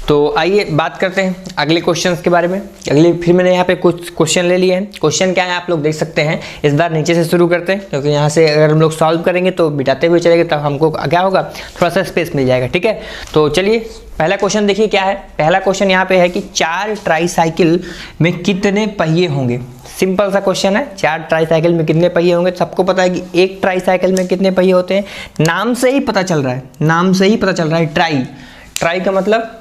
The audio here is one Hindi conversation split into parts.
तो आइए बात करते हैं अगले क्वेश्चंस के बारे में। फिर मैंने यहाँ पे कुछ क्वेश्चन ले लिए हैं। क्वेश्चन क्या है आप लोग देख सकते हैं। इस बार नीचे से शुरू करते हैं, क्योंकि यहाँ से अगर हम लोग सॉल्व करेंगे तो बिटाते हुए चलेंगे तब हमको क्या होगा, थोड़ा सा स्पेस मिल जाएगा। ठीक है, तो चलिए पहला क्वेश्चन देखिए क्या है। पहला क्वेश्चन यहाँ पे है कि 4 ट्राईसाइकिल में कितने पहिए होंगे। सिंपल सा क्वेश्चन है, 4 ट्राईसाइकिल में कितने पहिए होंगे। सबको पता है कि एक ट्राईसाइकिल में कितने पहिए होते हैं, नाम से ही पता चल रहा है, नाम से ही पता चल रहा है। ट्राई का मतलब,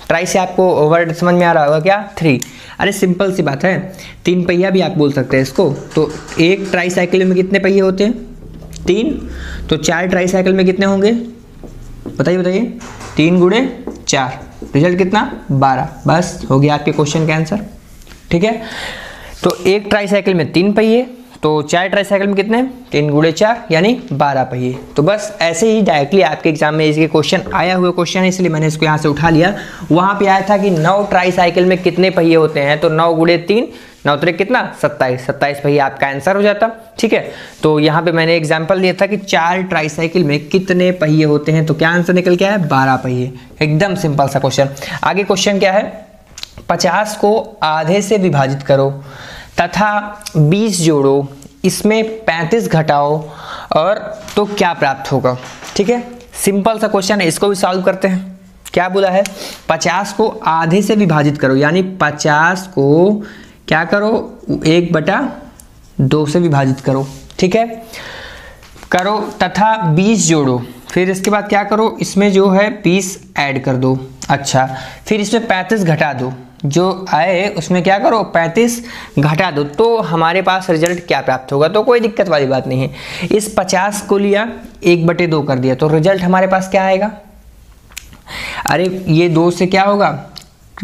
ट्राई से आपको वर्ड समझ में आ रहा होगा क्या, 3। अरे सिंपल सी बात है, 3 पहिया भी आप बोल सकते हैं इसको। तो एक ट्राईसाइकिल में कितने पहिए होते हैं, 3। तो 4 ट्राईसाइकिल में कितने होंगे, बताइए बताइए। 3 गुणे 4, रिजल्ट कितना, 12। बस हो गया आपके क्वेश्चन का आंसर। ठीक है, तो एक ट्राईसाइकिल में 3 पहिए, तो 4 ट्राईसाइकिल में कितने, 3 गुणे 4 यानी 12 पहिए। तो बस ऐसे ही डायरेक्टली आपके एग्जाम में इसके क्वेश्चन आया हुआ क्वेश्चन है, इसलिए मैंने इसको यहाँ से उठा लिया। वहाँ पे आया था कि 9 ट्राईसाइकिल में कितने पहिए होते हैं, तो 9 गुणे 3, 9 त्रिक कितना, 27 पहिए आपका आंसर हो जाता। ठीक है, तो यहाँ पे मैंने एग्जाम्पल दिया था कि 4 ट्राईसाइकिल में कितने पहिए होते हैं, तो क्या आंसर निकल के आया, 12 पहिए। एकदम सिंपल सा क्वेश्चन। आगे क्वेश्चन क्या है, 50 को आधे से विभाजित करो तथा 20 जोड़ो, इसमें 35 घटाओ और तो क्या प्राप्त होगा। ठीक है, सिंपल सा क्वेश्चन है, इसको भी सॉल्व करते हैं। क्या बोला है, 50 को आधे से विभाजित करो, यानी 50 को क्या करो, 1/2 से विभाजित करो। ठीक है, करो तथा 20 जोड़ो, फिर इसके बाद क्या करो, इसमें जो है 20 ऐड कर दो। अच्छा, फिर इसमें 35 घटा दो, जो आए उसमें क्या करो, 35 घटा दो, तो हमारे पास रिजल्ट क्या प्राप्त होगा। तो कोई दिक्कत वाली बात नहीं है। इस 50 को लिया, 1/2 कर दिया, तो रिजल्ट हमारे पास क्या आएगा। अरे ये 2 से क्या होगा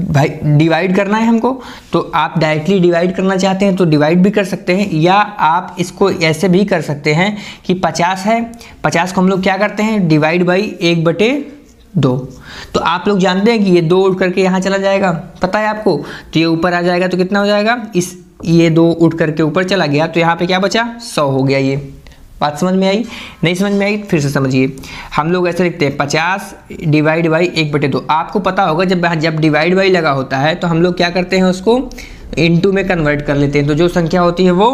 भाई, डिवाइड करना है हमको, तो आप डायरेक्टली डिवाइड करना चाहते हैं तो डिवाइड भी कर सकते हैं, या आप इसको ऐसे भी कर सकते हैं कि 50 है, 50 को हम लोग क्या करते हैं, डिवाइड बाई 1/2। तो आप लोग जानते हैं कि ये 2 उठ करके यहाँ चला जाएगा, पता है आपको, तो ये ऊपर आ जाएगा, तो कितना हो जाएगा, ये 2 उठ करके ऊपर चला गया, तो यहाँ पे क्या बचा, 100 हो गया। ये बात समझ में आई, नहीं समझ में आई फिर से समझिए। हम लोग ऐसे लिखते हैं 50 डिवाइड बाई 1/2। आपको पता होगा जब डिवाइड बाई लगा होता है तो हम लोग क्या करते हैं, उसको इनटू में कन्वर्ट कर लेते हैं, तो जो संख्या होती है वो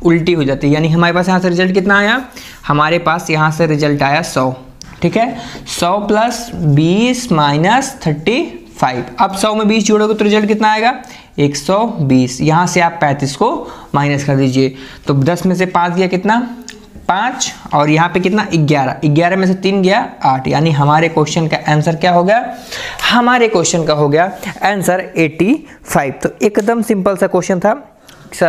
उल्टी हो जाती है। यानी हमारे पास यहाँ से रिजल्ट कितना आया, हमारे पास यहाँ से रिजल्ट आया 100। ठीक है, 100 + 20 - 35। अब 100 में 20 जोड़ोगे तो रिजल्ट कितना आएगा, 120। यहाँ से आप 35 को माइनस कर दीजिए, तो 10 में से 5 गया कितना, 5, और यहाँ पे कितना, 11 में से 3 गया 8, यानी हमारे क्वेश्चन का आंसर क्या हो गया, हमारे क्वेश्चन का हो गया आंसर 85। तो एकदम सिंपल सा क्वेश्चन था,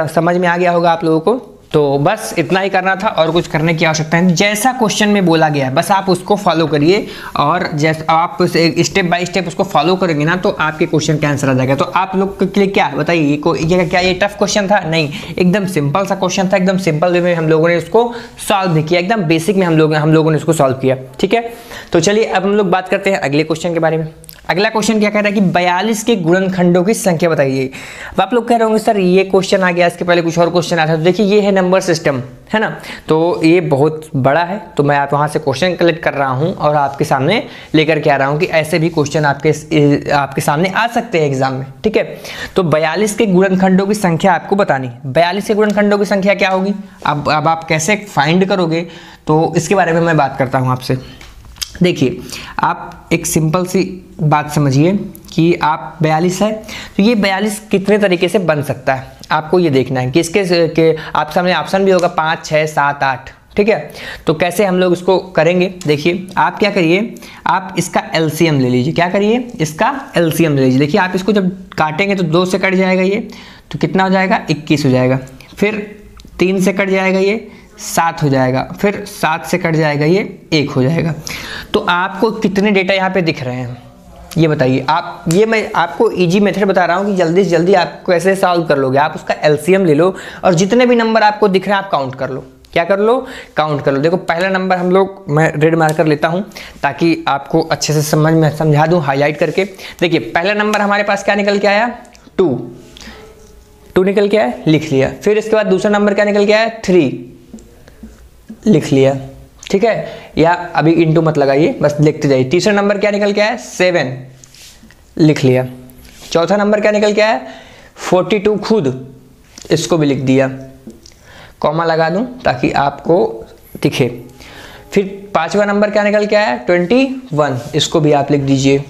समझ में आ गया होगा आप लोगों को। तो बस इतना ही करना था और कुछ करने की आवश्यकता नहीं। जैसा क्वेश्चन में बोला गया है बस आप उसको फॉलो करिए, और जैसे आप स्टेप बाय स्टेप उसको फॉलो करेंगे ना तो आपके क्वेश्चन का आंसर आ जाएगा। तो आप लोग के लिए क्या बताइए, क्या ये टफ क्वेश्चन था, नहीं, एकदम सिंपल सा क्वेश्चन था, एकदम सिंपल वे में हम लोगों ने उसको सॉल्व भी किया, एकदम बेसिक में हम लोगों ने उसको सॉल्व किया। ठीक है, तो चलिए अब हम लोग बात करते हैं अगले क्वेश्चन के बारे में। अगला क्वेश्चन क्या कह रहा है कि 42 के गुणनखंडों की संख्या बताइए। अब आप लोग कह रहे होंगे सर ये क्वेश्चन आ गया, इसके पहले कुछ और क्वेश्चन आया था। तो देखिए ये है नंबर सिस्टम, है ना, तो ये बहुत बड़ा है, तो मैं आप वहाँ से क्वेश्चन कलेक्ट कर रहा हूँ और आपके सामने लेकर के आ रहा हूँ कि ऐसे भी क्वेश्चन आपके सामने आ सकते हैं एग्जाम में। ठीक है, तो 42 के गुणनखंडों की संख्या आपको बतानी। 42 के गुणनखंडों की संख्या क्या होगी, अब आप कैसे फाइंड करोगे, तो इसके बारे में मैं बात करता हूँ आपसे। देखिए आप एक सिंपल सी बात समझिए कि आप 42 है, तो ये 42 कितने तरीके से बन सकता है, आपको ये देखना है कि इसके आप सामने ऑप्शन भी होगा 5, 6, 7, 8। ठीक है, तो कैसे हम लोग इसको करेंगे, देखिए आप क्या करिए, आप इसका एलसीएम ले लीजिए। क्या करिए, इसका एलसीएम ले लीजिए। देखिए आप इसको जब काटेंगे तो 2 से कट जाएगा ये, तो कितना हो जाएगा, 21 हो जाएगा। फिर 3 से कट जाएगा ये, 7 हो जाएगा। फिर 7 से कट जाएगा ये, 1 हो जाएगा। तो आपको कितने डेटा यहाँ पे दिख रहे हैं ये बताइए आप। ये मैं आपको इजी मेथड बता रहा हूँ कि जल्दी से जल्दी आप कैसे सॉल्व कर लोगे। आप उसका एलसीएम ले लो और जितने भी नंबर आपको दिख रहे हैं आप काउंट कर लो। क्या कर लो, काउंट कर लो। देखो पहला नंबर हम लोग, मैं रेड मार्कर लेता हूँ ताकि आपको अच्छे से समझा दूँ हाईलाइट करके। देखिए पहला नंबर हमारे पास क्या निकल के आया, 2 निकल के आया, लिख लिया। फिर इसके बाद दूसरा नंबर क्या निकल के आया, 3 लिख लिया। ठीक है, या अभी इंटू मत लगाइए, बस लिखते जाइए। तीसरा नंबर क्या निकल के आया, 7 लिख लिया। चौथा नंबर क्या निकल के आया 42 खुद, इसको भी लिख दिया, कॉमा लगा दूं ताकि आपको दिखे। फिर पांचवा नंबर क्या निकल के आया 21, इसको भी आप लिख दीजिए।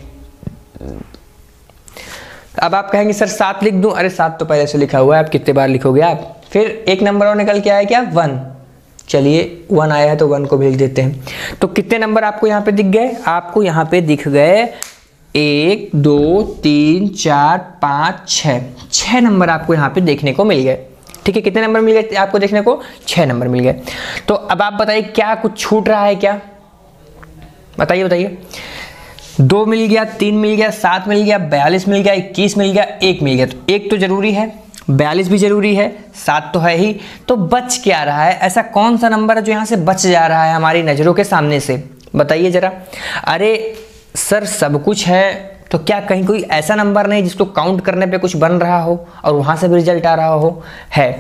अब आप कहेंगे सर 7 लिख दूं, अरे 7 तो पहले से लिखा हुआ है, आप कितने बार लिखोगे आप। फिर एक नंबर और निकल के आया क्या 1, चलिए 1 आया है तो 1 को भी लिख देते हैं। तो कितने नंबर आपको यहाँ पे दिख गए, आपको यहाँ पे दिख गए 1 2 3 4 5 6, 6 नंबर आपको यहाँ पे देखने को मिल गए। ठीक है, कितने नंबर मिल गए आपको देखने को, 6 नंबर मिल गए। तो अब आप बताइए क्या कुछ छूट रहा है क्या, बताइए बताइए। 2 मिल गया, 3 मिल गया, 7 मिल गया, 42 मिल गया, 21 मिल गया, 1 मिल गया। तो 1 तो जरूरी है, 42 भी जरूरी है, 7 तो है ही। तो बच क्या रहा है, ऐसा कौन सा नंबर है जो यहाँ से बच जा रहा है हमारी नज़रों के सामने से, बताइए जरा। अरे सर सब कुछ है, तो क्या कहीं कोई ऐसा नंबर नहीं जिसको काउंट करने पे कुछ बन रहा हो और वहाँ से भी रिजल्ट आ रहा हो, है।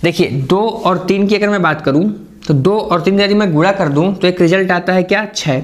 देखिए 2 और 3 की अगर मैं बात करूँ तो 2 और 3 यदि मैं गुणा कर दूँ तो एक रिजल्ट आता है क्या 6,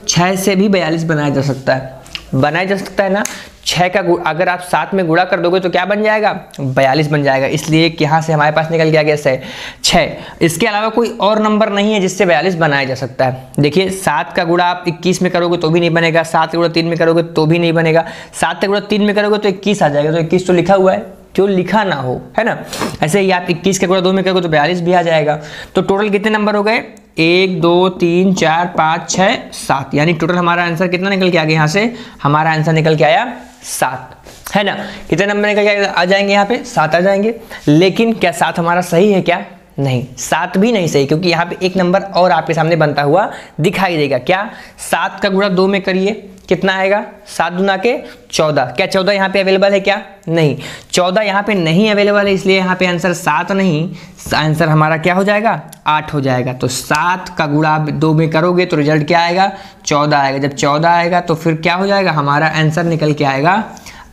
6 से भी 42 बनाया जा सकता है, बनाया जा सकता है ना। 6 का अगर आप 7 में गुणा कर दोगे तो क्या बन जाएगा 42 बन जाएगा, इसलिए कि यहाँ से हमारे पास निकल गया कैसे 6। इसके अलावा कोई और नंबर नहीं है जिससे 42 बनाया जा सकता है। देखिए 7 का गुणा आप 21 में करोगे तो भी नहीं बनेगा, 7 का गुणा 3 में करोगे तो भी नहीं बनेगा, 7 का गुणा 3 में करोगे तो 21 आ जाएगा। तो 21 तो लिखा हुआ है, जो लिखा ना हो, है ना। ऐसे ही आप 21 का गुणा 2 में करोगे तो 42 भी आ जाएगा। तो टोटल कितने नंबर हो गए 1 2 3 4 5 6 7, यानी टोटल हमारा आंसर कितना निकल के आ गया, यहाँ से हमारा आंसर निकल के आया 7, है ना। कितने नंबर निकल के आ जाएंगे यहाँ पे 7 आ जाएंगे। लेकिन क्या 7 हमारा सही है क्या, नहीं, 7 भी नहीं सही, क्योंकि यहाँ पे एक नंबर और आपके सामने बनता हुआ दिखाई देगा। क्या 7 का गुणा 2 में करिए, कितना आएगा 7 दूना के 14, क्या 14 यहाँ पे अवेलेबल है क्या, नहीं, 14 यहाँ पे नहीं अवेलेबल है, इसलिए यहाँ पे आंसर 7 नहीं, आंसर हमारा क्या हो जाएगा 8 हो जाएगा। तो 7 का गुणा 2 में करोगे तो रिजल्ट क्या आएगा 14 आएगा। जब 14 आएगा तो फिर क्या हो जाएगा, हमारा आंसर निकल के आएगा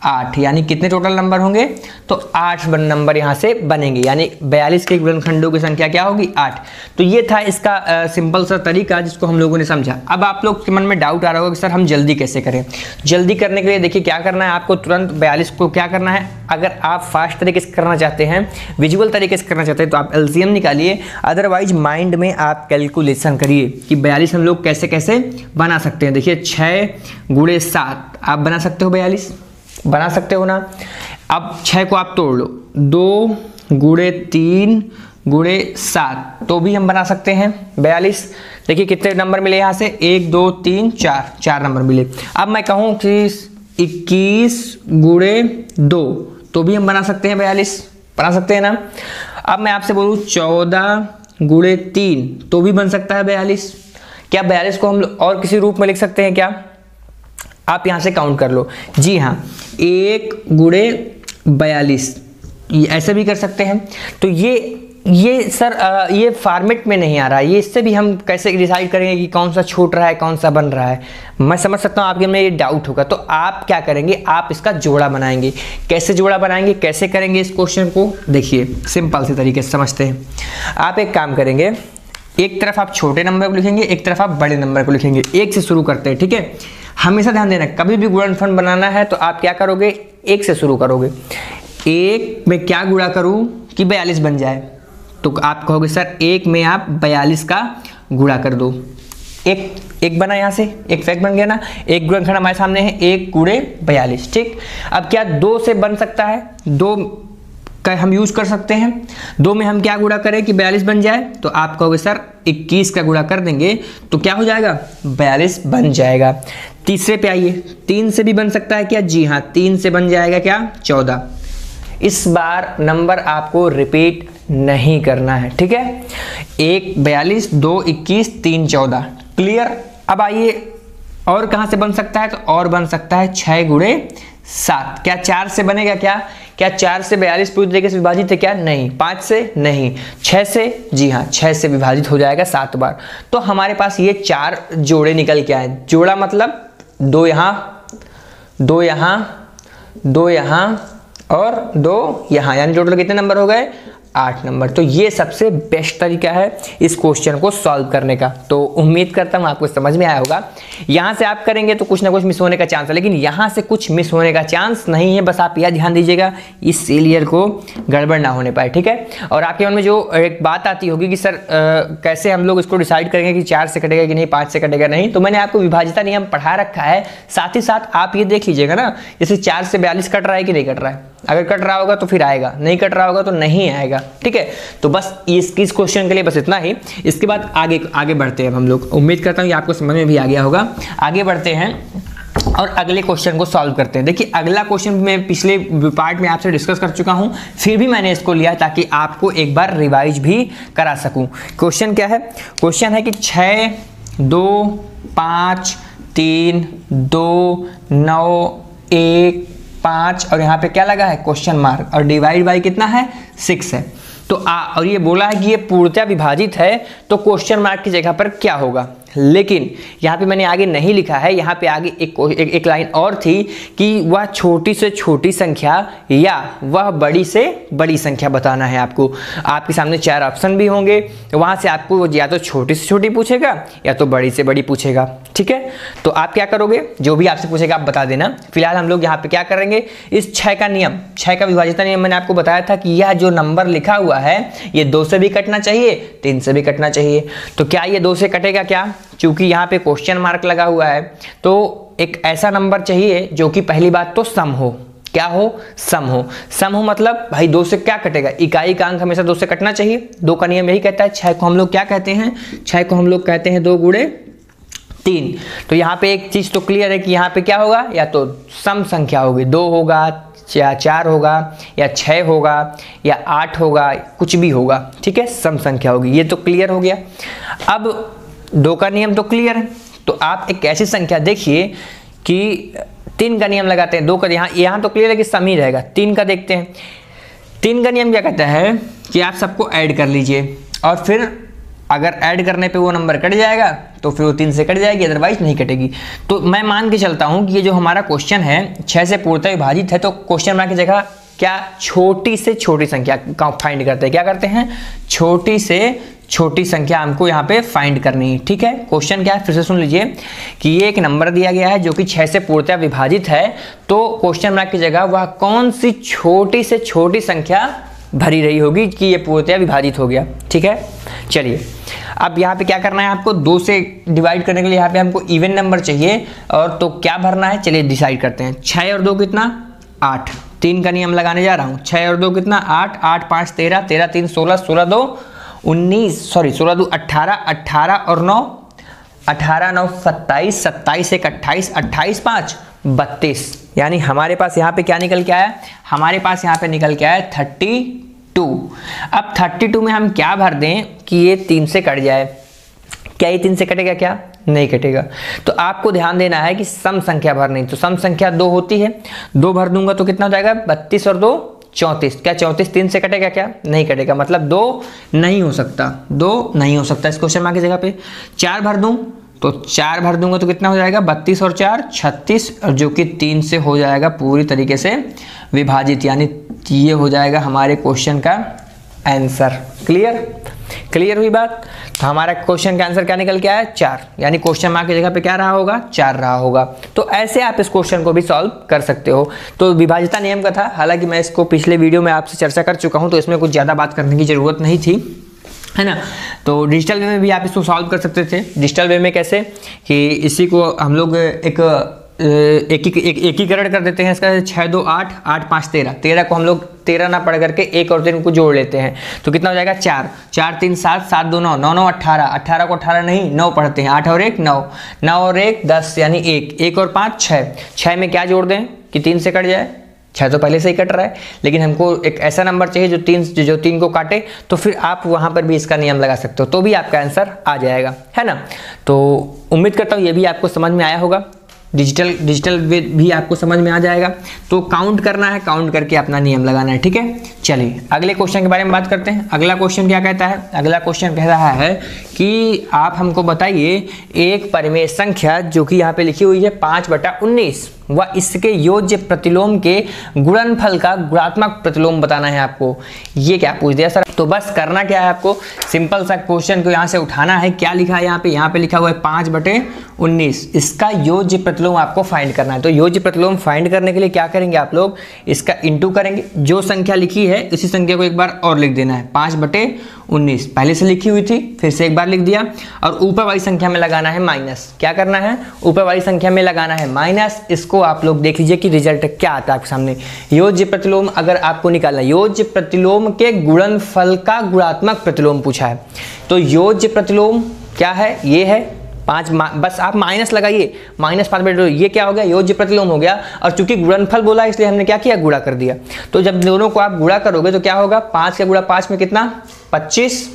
8, यानी कितने टोटल नंबर होंगे, तो 8 नंबर यहाँ से बनेंगे, यानी 42 के गुणनखंडों की संख्या क्या होगी 8। तो ये था इसका सिंपल सा तरीका जिसको हम लोगों ने समझा। अब आप लोग के मन में डाउट आ रहा होगा कि सर हम जल्दी कैसे करें। जल्दी करने के लिए देखिए क्या करना है, आपको तुरंत 42 को क्या करना है, अगर आप फास्ट तरीके से करना चाहते हैं, विजुअल तरीके से करना चाहते हैं तो आप LCM निकालिए, अदरवाइज माइंड में आप कैलकुलेशन करिए कि 42 हम लोग कैसे कैसे बना सकते हैं। देखिए 6 गुणे 7 आप बना सकते हो, 42 बना सकते हो ना। अब 6 को आप तोड़ लो, 2 गुणे 3 गुणे 7 तो भी हम बना सकते हैं 42। देखिए कितने नंबर मिले यहाँ से 1 2 3 4, 4 नंबर मिले। अब मैं कहूँ कि 21 गुणे 2 तो भी हम बना सकते हैं 42, बना सकते हैं ना। अब मैं आपसे बोलूँ 14 गुणे 3 तो भी बन सकता है 42। क्या 42 को हम और किसी रूप में लिख सकते हैं क्या, आप यहां से काउंट कर लो। जी हाँ, 1 गुणे 42 ऐसे भी कर सकते हैं। तो ये सर ये फॉर्मेट में नहीं आ रहा है, ये इससे भी हम कैसे डिसाइड करेंगे कि कौन सा छूट रहा है कौन सा बन रहा है। मैं समझ सकता हूँ आपके में ये डाउट होगा। तो आप क्या करेंगे, आप इसका जोड़ा बनाएंगे। कैसे जोड़ा बनाएंगे, कैसे करेंगे इस क्वेश्चन को, देखिए सिंपल से तरीके से समझते हैं। आप एक काम करेंगे, एक तरफ आप छोटे नंबर को लिखेंगे, एक तरफ आप बड़े नंबर को लिखेंगे। 1 से शुरू करते हैं, ठीक है। हमेशा ध्यान देना, कभी भी गुणनफल बनाना है तो आप क्या करोगे 1 से शुरू करोगे। 1 में क्या गुणा करूं कि 42 बन जाए, तो आप कहोगे सर 1 में आप 42 का गुणा कर दो। एक बना, यहाँ से एक फैक्ट बन गया ना। एक गुणनखंड हमारे सामने है 1 गुणे 42, ठीक। अब क्या 2 से बन सकता है, 2 का हम यूज कर सकते हैं। 2 में हम क्या गुणा करें कि 42 बन जाए, तो आप कहोगे सर 21 का गुणा कर देंगे तो क्या हो जाएगा 42 बन जाएगा। तीसरे पे आइए, 3 से भी बन सकता है क्या, जी हाँ 3 से बन जाएगा क्या 14। इस बार नंबर आपको रिपीट नहीं करना है, ठीक है। 1 42 2 21 3 14, क्लियर। अब आइए और कहां से बन सकता है, तो और बन सकता है 6 गुणे 7। क्या 4 से बनेगा क्या 4 से 42 पूरी तरीके से विभाजित है क्या, नहीं। 5 से नहीं, 6 से, जी हाँ 6 से विभाजित हो जाएगा 7 बार। तो हमारे पास ये 4 जोड़े निकल के आए। जोड़ा मतलब 2 यहाँ 2 यहाँ 2 यहाँ और 2 यहाँ, यानी टोटल कितने नंबर हो गए 8 नंबर। तो ये सबसे बेस्ट तरीका है इस क्वेश्चन को सॉल्व करने का। तो उम्मीद करता हूँ आपको समझ में आया होगा। यहाँ से आप करेंगे तो कुछ ना कुछ मिस होने का चांस है, लेकिन यहाँ से कुछ मिस होने का चांस नहीं है। बस आप यह ध्यान दीजिएगा इस सेलियर को गड़बड़ ना होने पाए, ठीक है। और आपके मन में जो एक बात आती होगी कि सर कैसे हम लोग इसको डिसाइड करेंगे कि 4 से कटेगा कि नहीं, 5 से कटेगा नहीं, तो मैंने आपको विभाजिता नियम पढ़ा रखा है। साथ ही साथ आप ये देख लीजिएगा ना, जैसे 4 से 42 कट रहा है कि नहीं कट रहा है। अगर कट रहा होगा तो फिर आएगा, नहीं कट रहा होगा तो नहीं आएगा, ठीक है। तो बस इस क्वेश्चन के लिए बस इतना ही। इसके बाद आगे बढ़ते हैं हम लोग। उम्मीद करता हूँ ये आपको समझ में भी आ गया होगा। आगे बढ़ते हैं और अगले क्वेश्चन को सॉल्व करते हैं। देखिए अगला क्वेश्चन मैं पिछले पार्ट में आपसे डिस्कस कर चुका हूं, फिर भी मैंने इसको लिया ताकि आपको एक बार रिवाइज भी करा सकूं। क्वेश्चन क्या है? क्वेश्चन है कि 6, 2, 5, 3, 2, 9, 1, 5 और यहाँ पे क्या लगा है? Question mark. और डिवाइड बाई कितना है? 6 है। तो और ये बोला है कि ये पूर्णतः विभाजित है, तो क्वेश्चन मार्क की जगह पर क्या होगा? लेकिन यहाँ पे मैंने आगे नहीं लिखा है। यहाँ पे आगे एक लाइन और थी कि वह छोटी से छोटी संख्या या वह बड़ी से बड़ी संख्या बताना है आपको। आपके सामने 4 ऑप्शन भी होंगे, वहाँ से आपको या तो छोटी से छोटी पूछेगा या तो बड़ी से बड़ी पूछेगा, ठीक है। तो आप क्या करोगे? जो भी आपसे पूछेगा आप बता देना। फिलहाल हम लोग यहाँ पे क्या करेंगे, इस 6 का नियम, 6 का विभाजिता नियम मैंने आपको बताया था कि यह जो नंबर लिखा हुआ है ये 2 से भी कटना चाहिए, 3 से भी कटना चाहिए। तो क्या ये 2 से कटेगा क्या? क्योंकि यहाँ पे क्वेश्चन मार्क लगा हुआ है, तो एक ऐसा नंबर चाहिए जो कि पहली बात तो सम हो। क्या हो? सम हो। सम हो मतलब भाई 2 से क्या कटेगा? इकाई का अंक हमेशा 2 से कटना चाहिए। 2 का नियम यही कहता है। 6 को हम लोग क्या कहते हैं? 6 को हम लोग कहते हैं 2 गुणे 3। तो यहाँ पे एक चीज तो क्लियर है कि यहाँ पे क्या होगा? या तो सम संख्या होगी, 2 होगा या 4 होगा या 6 होगा या 8 होगा, कुछ भी होगा, ठीक है, सम संख्या होगी। ये तो क्लियर हो गया। अब 2 का नियम तो क्लियर है, तो आप एक ऐसी संख्या देखिए कि 3 का नियम लगाते हैं। 2 का यहाँ तो क्लियर है कि सम ही रहेगा। 3 का देखते हैं। 3 का नियम क्या कहता है कि आप सबको ऐड कर लीजिए और फिर अगर ऐड करने पे वो नंबर कट जाएगा तो फिर वो 3 से कट जाएगी, अदरवाइज नहीं कटेगी। तो मैं मान के चलता हूँ कि ये जो हमारा क्वेश्चन है 6 से पूर्णतः विभाजित है, तो क्वेश्चन मार्क की जगह क्या छोटी से छोटी संख्या का फाइंड करते हैं। क्या करते हैं? छोटी से छोटी संख्या हमको यहाँ पे फाइंड करनी है, ठीक है। क्वेश्चन क्या है फिर से सुन लीजिए कि ये एक नंबर दिया गया है जो कि 6 से पूर्णतः विभाजित है, तो क्वेश्चन मार्क की जगह वह कौन सी छोटी से छोटी संख्या भरी रही होगी कि ये पूर्णतः विभाजित हो गया, ठीक है। चलिए अब यहाँ पे क्या करना है आपको? 2 से डिवाइड करने के लिए यहाँ पे हमको इवन नंबर चाहिए, और तो क्या भरना है चलिए डिसाइड करते हैं। 6 और 2 कितना? 8। 3 का नियम लगाने जा रहा हूँ। 6 और 2 कितना? 8। 8 5 13, 13 3 16, 16 2 19, सॉरी 16 2 18, 18 और 9, 18 9 27, 27 1 28, 28 5 32। यानी हमारे पास यहाँ पे क्या निकल के आया? हमारे पास यहाँ पे निकल के आया 32। अब 32 में हम क्या भर दें कि ये 3 से कट जाए? क्या ये 3 से कटेगा? क्या नहीं कटेगा। तो आपको ध्यान देना है कि सम संख्या भरनी। तो सम संख्या 2 होती है, 2 भर दूंगा तो कितना हो जाएगा? 32 और 2 34। क्या 34 3 से कटेगा? क्या नहीं कटेगा। मतलब 2 नहीं हो सकता, 2 नहीं हो सकता इस क्वेश्चन मार्क की जगह पे। 4 भर दूं तो 4 भर दूंगा तो कितना हो जाएगा? 32 और 4 36, और जो कि 3 से हो जाएगा पूरी तरीके से विभाजित, यानी ये हो जाएगा हमारे क्वेश्चन का आंसर। क्लियर हुई बात? तो हमारा क्वेश्चन का आंसर क्या निकल के आया? 4। यानी क्वेश्चन मार्क की जगह पे क्या रहा होगा? 4 रहा होगा। तो ऐसे आप इस क्वेश्चन को भी सॉल्व कर सकते हो। तो विभाजिता नियम का था, हालांकि मैं इसको पिछले वीडियो में आपसे चर्चा कर चुका हूं, तो इसमें कुछ ज़्यादा बात करने की ज़रूरत नहीं थी, है ना। तो डिजिटल वे में भी आप इसको सॉल्व कर सकते थे। डिजिटल वे में कैसे कि इसी को हम लोग एकीकरण कर देते हैं इसका। 6 2 8, 8 5 13, 13 को हम लोग 13 ना पढ़ करके 1 और 3 को जोड़ लेते हैं, तो कितना हो जाएगा? 4 4 3 7, 7 2 9, 9 9 18, 18 को 18 नहीं 9 पढ़ते हैं, 8 और 1 9, 9 और 1 10, यानी 1, 1 और 5 6, 6 में क्या जोड़ दें कि 3 से कट जाए? 6 तो पहले से ही कट रहा है, लेकिन हमको एक ऐसा नंबर चाहिए जो 3 को काटे, तो फिर आप वहाँ पर भी इसका नियम लगा सकते हो, तो भी आपका आंसर आ जाएगा, है ना। तो उम्मीद करता हूँ ये भी आपको समझ में आया होगा। डिजिटल वे भी आपको समझ में आ जाएगा। तो काउंट करना है, काउंट करके अपना नियम लगाना है, ठीक है। चलिए अगले क्वेश्चन के बारे में बात करते हैं। अगला क्वेश्चन क्या कहता है? अगला क्वेश्चन कह रहा है कि आप हमको बताइए एक परिमेय संख्या जो कि यहाँ पे लिखी हुई है 5/19, व इसके योज्य प्रतिलोम के गुणनफल का गुणात्मक प्रतिलोम बताना है आपको। ये क्या पूछ दिया सर? तो बस करना क्या है आपको, सिंपल सा क्वेश्चन को यहाँ से उठाना है। क्या लिखा है यहाँ पे लिखा हुआ है 5/19, इसका योज्य प्रतिलोम आपको फाइंड करना है। तो योज्य प्रतिलोम फाइंड करने के लिए क्या करेंगे आप लोग, इसका इंटू करेंगे, जो संख्या लिखी है उसी संख्या को एक बार और लिख देना है। 5/19 पहले से लिखी हुई थी, फिर से एक बार लिख दिया, और ऊपर वाली संख्या में लगाना है माइनस। क्या करना है, ऊपर वाली संख्या में लगाना है माइनस। इसको आप लोग देख लीजिए कि रिजल्ट क्या आता है आपके सामने। योज्य प्रतिलोम अगर आपको निकालना, योज्य प्रतिलोम के गुणनफल का गुणात्मक प्रतिलोम पूछा है। तो योज्य प्रतिलोम क्या है, ये है 5, बस आप माइनस लगाइए, -5/2, ये क्या हो गया, योज्य प्रतिलोम हो गया। और चूंकि गुणनफल बोला इसलिए हमने क्या किया, गुणा कर दिया। तो जब दोनों को आप गुणा करोगे तो क्या होगा, 5 का गुणा 5 में कितना, 25,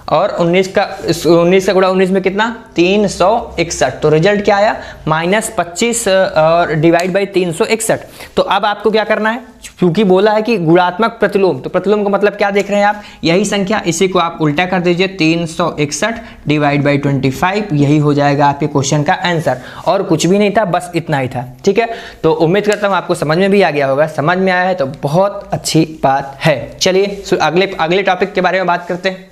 और 19 का गुणा 19 में कितना, 361। तो रिजल्ट क्या आया, -25 और डिवाइड बाई 361। तो अब आपको क्या करना है, क्योंकि बोला है कि गुणात्मक प्रतिलोम, तो प्रतिलोम का मतलब क्या देख रहे हैं आप, यही संख्या, इसी को आप उल्टा कर दीजिए, 361 डिवाइड बाई 25, यही हो जाएगा आपके क्वेश्चन का आंसर। और कुछ भी नहीं था, बस इतना ही था। ठीक है, तो उम्मीद करता हूँ आपको समझ में भी आ गया होगा। समझ में आया है तो बहुत अच्छी बात है। चलिए अगले टॉपिक के बारे में बात करते हैं।